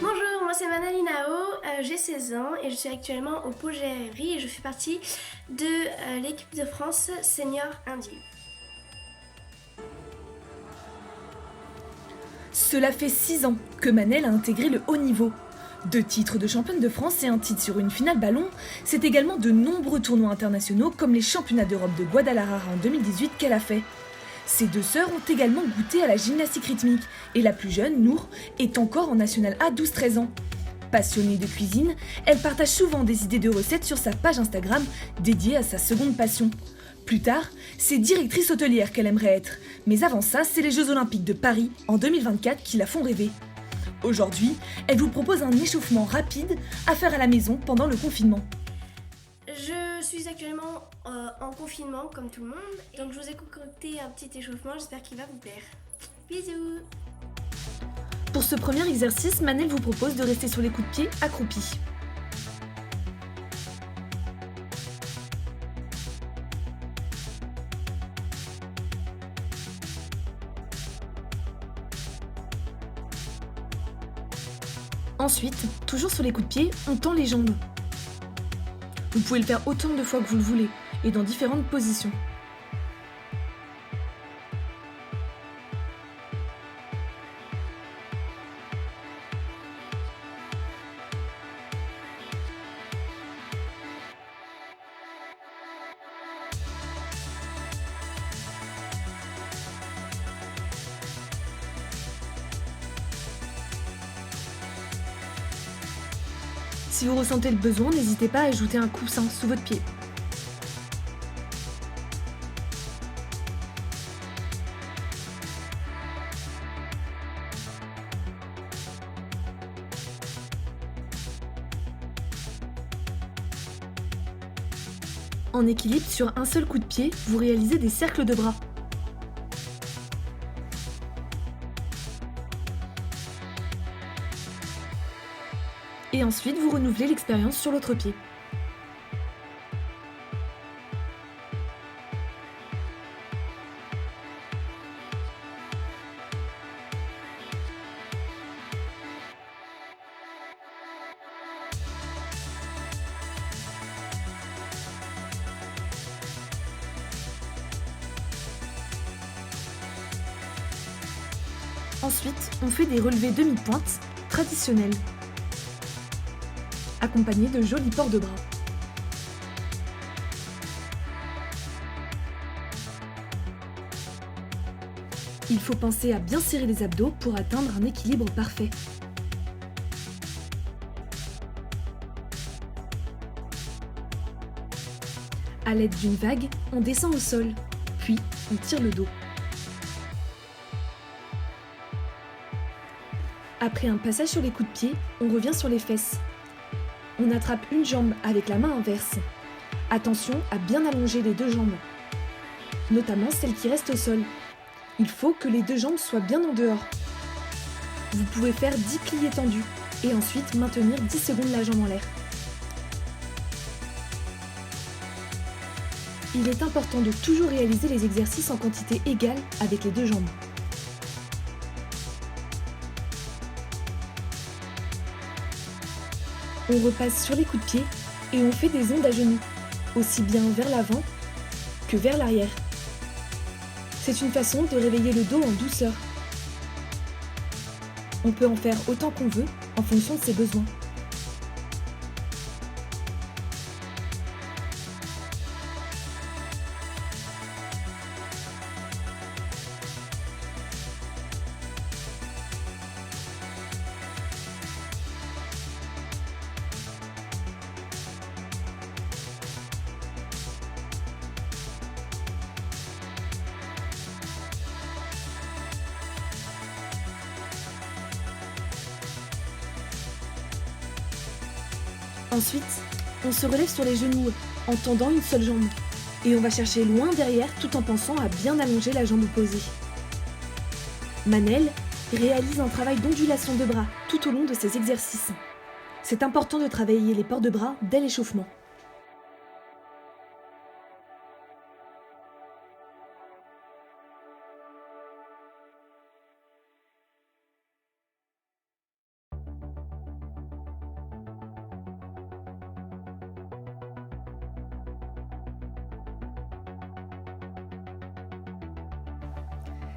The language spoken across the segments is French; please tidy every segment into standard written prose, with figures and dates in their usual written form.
Bonjour, moi c'est Manali Nao, j'ai 16 ans et je suis actuellement au pôle GRI et je fais partie de l'équipe de France senior indie. Cela fait 6 ans que Manel a intégré le haut niveau. 2 titres de championne de France et un titre sur une finale ballon, c'est également de nombreux tournois internationaux comme les championnats d'Europe de Guadalajara en 2018 qu'elle a fait. Ses 2 sœurs ont également goûté à la gymnastique rythmique et la plus jeune, Nour, est encore en National A 12-13 ans. Passionnée de cuisine, elle partage souvent des idées de recettes sur sa page Instagram dédiée à sa seconde passion. Plus tard, c'est directrice hôtelière qu'elle aimerait être, mais avant ça, c'est les Jeux Olympiques de Paris en 2024 qui la font rêver. Aujourd'hui, elle vous propose un échauffement rapide à faire à la maison pendant le confinement. Je suis actuellement en confinement comme tout le monde, donc je vous ai concocté un petit échauffement, j'espère qu'il va vous plaire. Bisous! Pour ce premier exercice, Manel vous propose de rester sur les coups de pied accroupis. Ensuite, toujours sur les coups de pied, on tend les jambes. Vous pouvez le faire autant de fois que vous le voulez et dans différentes positions. Si vous ressentez le besoin, n'hésitez pas à ajouter un coussin sous votre pied. En équilibre sur un seul coup de pied, vous réalisez des cercles de bras. Et ensuite, vous renouvelez l'expérience sur l'autre pied. Ensuite, on fait des relevés demi-pointe traditionnels, accompagnés de jolis ports de bras. Il faut penser à bien serrer les abdos pour atteindre un équilibre parfait. À l'aide d'une vague, on descend au sol, puis on tire le dos. Après un passage sur les coups de pied, on revient sur les fesses. On attrape une jambe avec la main inverse. Attention à bien allonger les 2 jambes, notamment celle qui reste au sol. Il faut que les 2 jambes soient bien en dehors. Vous pouvez faire 10 pliés tendus et ensuite maintenir 10 secondes la jambe en l'air. Il est important de toujours réaliser les exercices en quantité égale avec les 2 jambes. On repasse sur les coups de pied et on fait des ondes à genoux, aussi bien vers l'avant que vers l'arrière. C'est une façon de réveiller le dos en douceur. On peut en faire autant qu'on veut en fonction de ses besoins. Ensuite, on se relève sur les genoux en tendant une seule jambe. Et on va chercher loin derrière tout en pensant à bien allonger la jambe opposée. Manel réalise un travail d'ondulation de bras tout au long de ses exercices. C'est important de travailler les ports de bras dès l'échauffement.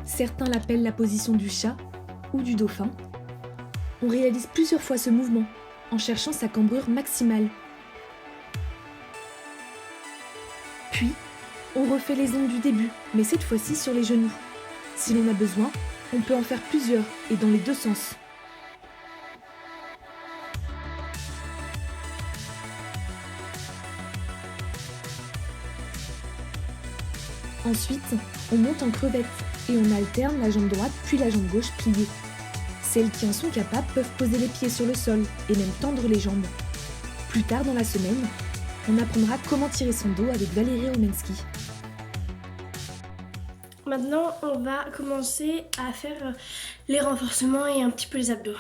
Certains l'appellent la position du chat ou du dauphin. On réalise plusieurs fois ce mouvement en cherchant sa cambrure maximale. Puis, on refait les ongles du début, mais cette fois-ci sur les genoux. Si l'on a besoin, on peut en faire plusieurs et dans les deux sens. Ensuite, on monte en crevette et on alterne la jambe droite puis la jambe gauche pliée. Celles qui en sont capables peuvent poser les pieds sur le sol et même tendre les jambes. Plus tard dans la semaine, on apprendra comment tirer son dos avec Valérie Romensky. Maintenant, on va commencer à faire les renforcements et un petit peu les abdos.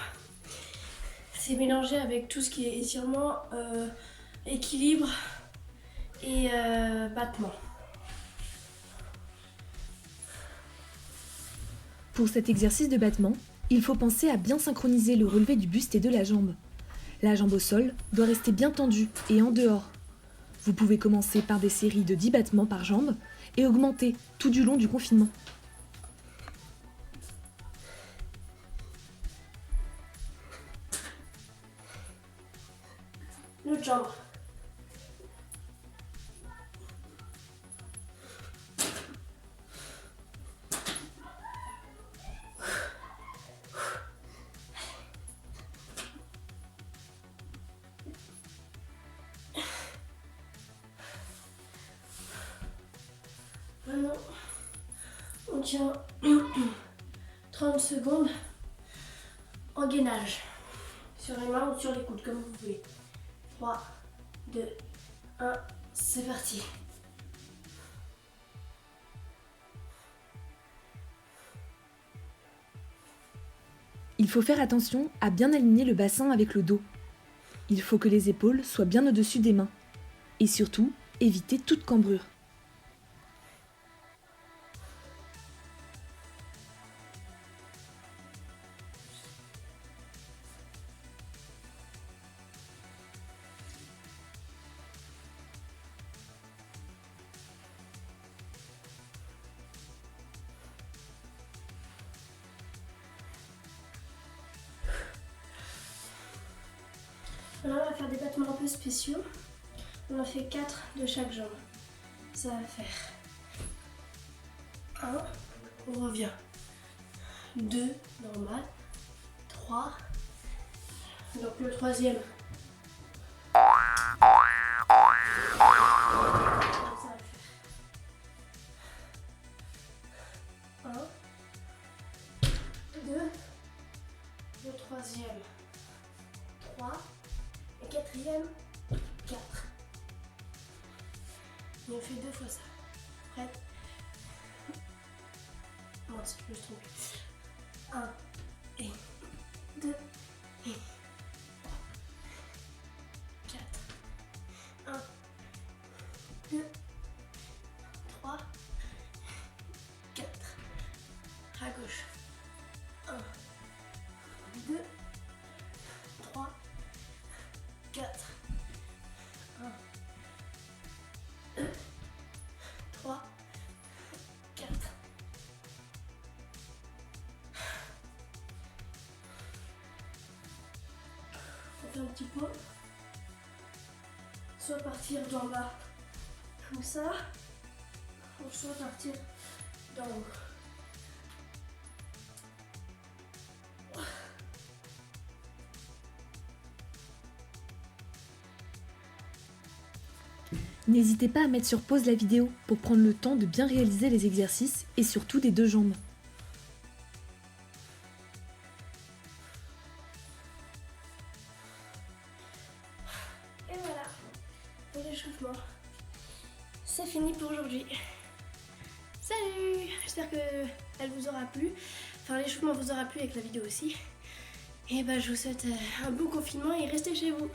C'est mélangé avec tout ce qui est étirement, équilibre et battement. Pour cet exercice de battement, il faut penser à bien synchroniser le relevé du buste et de la jambe. La jambe au sol doit rester bien tendue et en dehors. Vous pouvez commencer par des séries de 10 battements par jambe et augmenter tout du long du confinement. L'autre jambe. Maintenant, on tient 30 secondes en gainage. Sur les mains ou sur les coudes, comme vous voulez. 3, 2, 1, c'est parti. Il faut faire attention à bien aligner le bassin avec le dos. Il faut que les épaules soient bien au-dessus des mains. Et surtout, éviter toute cambrure. Maintenant, on va faire des battements un peu spéciaux. On en fait 4 de chaque jambe. Ça va faire 1, on revient. 2, normal. 3, donc le troisième. Ça va faire 1, 2, le troisième, 3, et quatrième, 4. Et on fait 2 fois ça. Prête? Mince, je me suis trompée. 1 et 2 et 3, 4. 1, 2, 3, 4. À gauche. 1, 2, 3, 4. 1, 2, 3, 4. On fait un petit pot. Soit partir d'en bas comme ça, ou soit partir d'en haut. N'hésitez pas à mettre sur pause la vidéo pour prendre le temps de bien réaliser les exercices et surtout des deux jambes. Et l'échauffement. C'est fini pour aujourd'hui. Salut! J'espère que elle vous aura plu. Enfin, l'échauffement vous aura plu avec la vidéo aussi. Et bah, je vous souhaite un bon confinement et restez chez vous.